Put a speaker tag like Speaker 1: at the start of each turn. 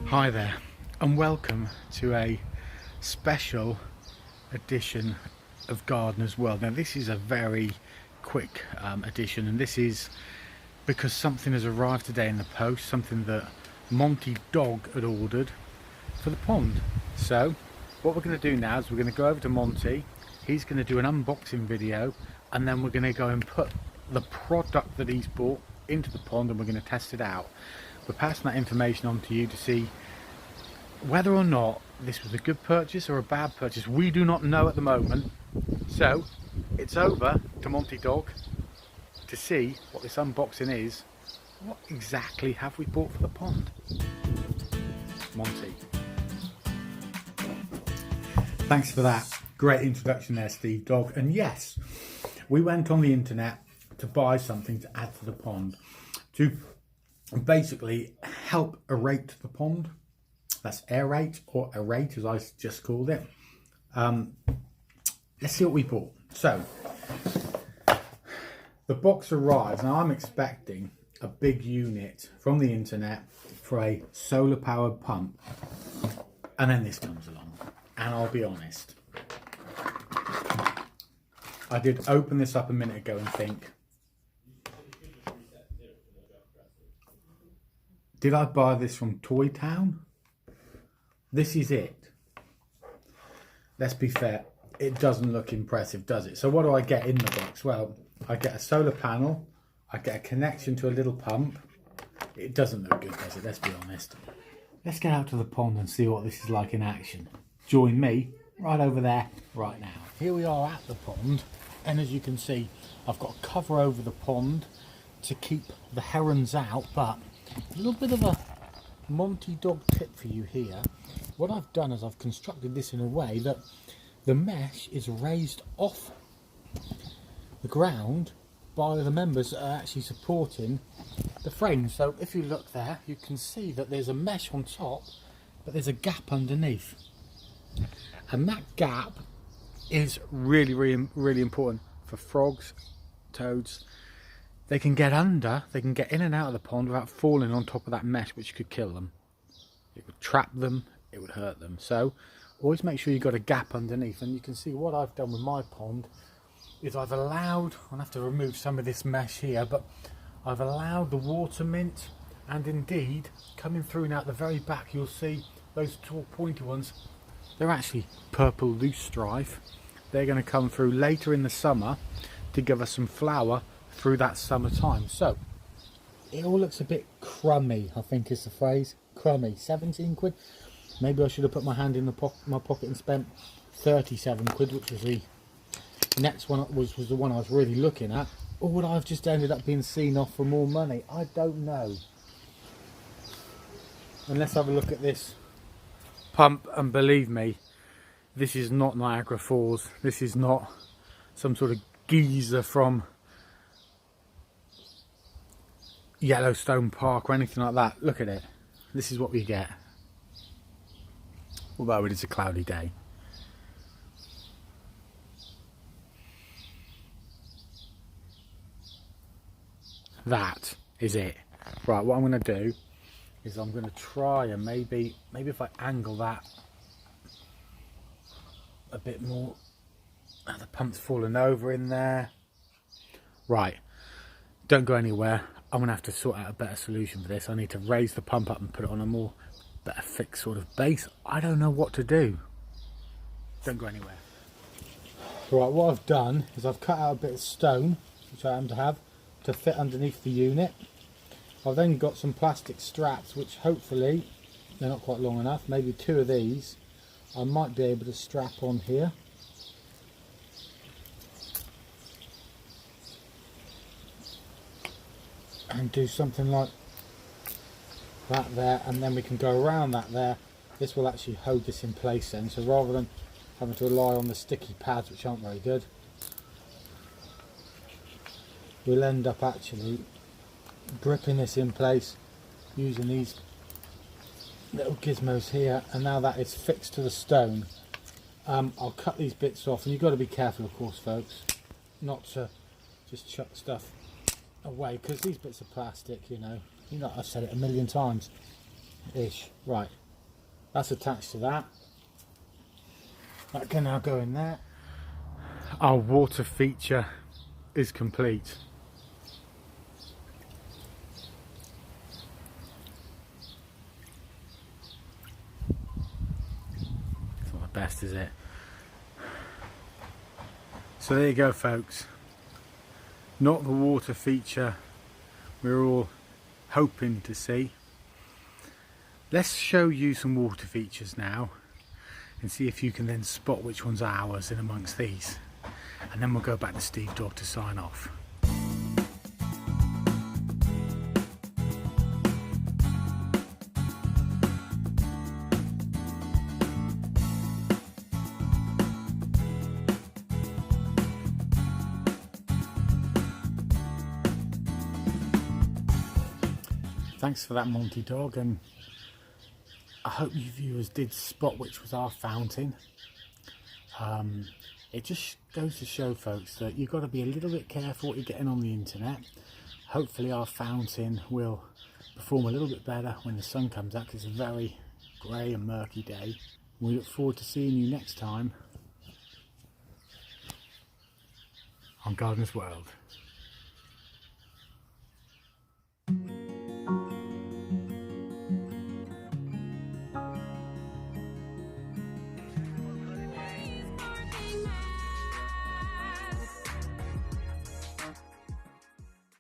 Speaker 1: Hi there and welcome to a special edition of Gardener's World. Now this is a very quick edition, and this is because something has arrived today in the post, something that Monty Dog had ordered for the pond. So what we're going to do now is we're going to go over to Monty, he's going to do an unboxing video, and then we're going to go and put the product that he's bought into the pond and we're going to test it out. We're passing that information on to you to see whether or not this was a good purchase or a bad purchase. We do not know at the moment. So it's over to Monty Dog to see what this unboxing is. What exactly have we bought for the pond? Monty. Thanks for that great introduction there, Steve Dog. And yes, we went on the internet to buy something to add to the pond, to basically help aerate the pond. That's aerate, or aerate as I just called it. Let's see what we bought. So the box arrives. Now I'm expecting a big unit from the internet for a solar powered pump, and then this comes along, and I'll be honest, I did open this up a minute ago and think, did I buy this from Toy Town? This is it. Let's be fair, it doesn't look impressive, does it? So what do I get in the box? Well, I get a solar panel, I get a connection to a little pump. It doesn't look good, does it? Let's be honest. Let's get out to the pond and see what this is like in action. Join me right over there right now. Here we are at the pond, and as you can see, I've got a cover over the pond to keep the herons out, but a little bit of a Monty Dog tip for you here. What I've done is I've constructed this in a way that the mesh is raised off the ground by the members that are actually supporting the frame. So if you look there, you can see that there's a mesh on top, but there's a gap underneath. And that gap is really important for frogs, toads. They can get under, they can get in and out of the pond without falling on top of that mesh, which could kill them. It would trap them, it would hurt them. So always make sure you've got a gap underneath. And you can see what I've done with my pond is I've allowed, I'll have to remove some of this mesh here, but I've allowed the water mint, and indeed coming through now at the very back, you'll see those tall pointy ones, they're actually purple loosestrife. They're going to come through later in the summer to give us some flower through that summertime. So it all looks a bit crummy, I think is the phrase. Crummy. 17 quid. Maybe I should have put my hand in my pocket and spent 37 quid, which was the next one, was the one I was really looking at. Or would I have just ended up being seen off for more money? I don't know. And let's have a look at this pump, and believe me, this is not Niagara Falls. This is not some sort of geyser from Yellowstone Park or anything like that. Look at it. This is what we get, although it is a cloudy day. That is it. Right, what I'm going to do is I'm going to try and maybe if I angle that a bit more. Oh, the pump's fallen over in there. Right, don't go anywhere. I'm going to have to sort out a better solution for this. I need to raise the pump up and put it on a better fixed sort of base. I don't know what to do. Don't go anywhere. Right, what I've done is I've cut out a bit of stone, which I happen to have, to fit underneath the unit. I've then got some plastic straps, which hopefully, they're not quite long enough, maybe 2 of these, I might be able to strap on here. And do something like that there, and then we can go around that there. This will actually hold this in place then, so rather than having to rely on the sticky pads, which aren't very good, we'll end up actually gripping this in place using these little gizmos here. And now that is fixed to the stone, I'll cut these bits off, and you've got to be careful, of course, folks, not to just chuck stuff away, because these bits of plastic, you know, I've said it a million times ish. Right, That's attached to that. That can now go in there. Our water feature is complete. It's not the best, is it? So there you go, folks. Not the water feature we're all hoping to see. Let's show you some water features now and see if you can then spot which one's ours in amongst these. And then we'll go back to Steve Dog to sign off. Thanks for that, Monty Dog, and I hope you viewers did spot which was our fountain. It just goes to show, folks, that you've got to be a little bit careful what you're getting on the internet. Hopefully our fountain will perform a little bit better when the sun comes out, because it's a very grey and murky day. We look forward to seeing you next time on Gardener's World.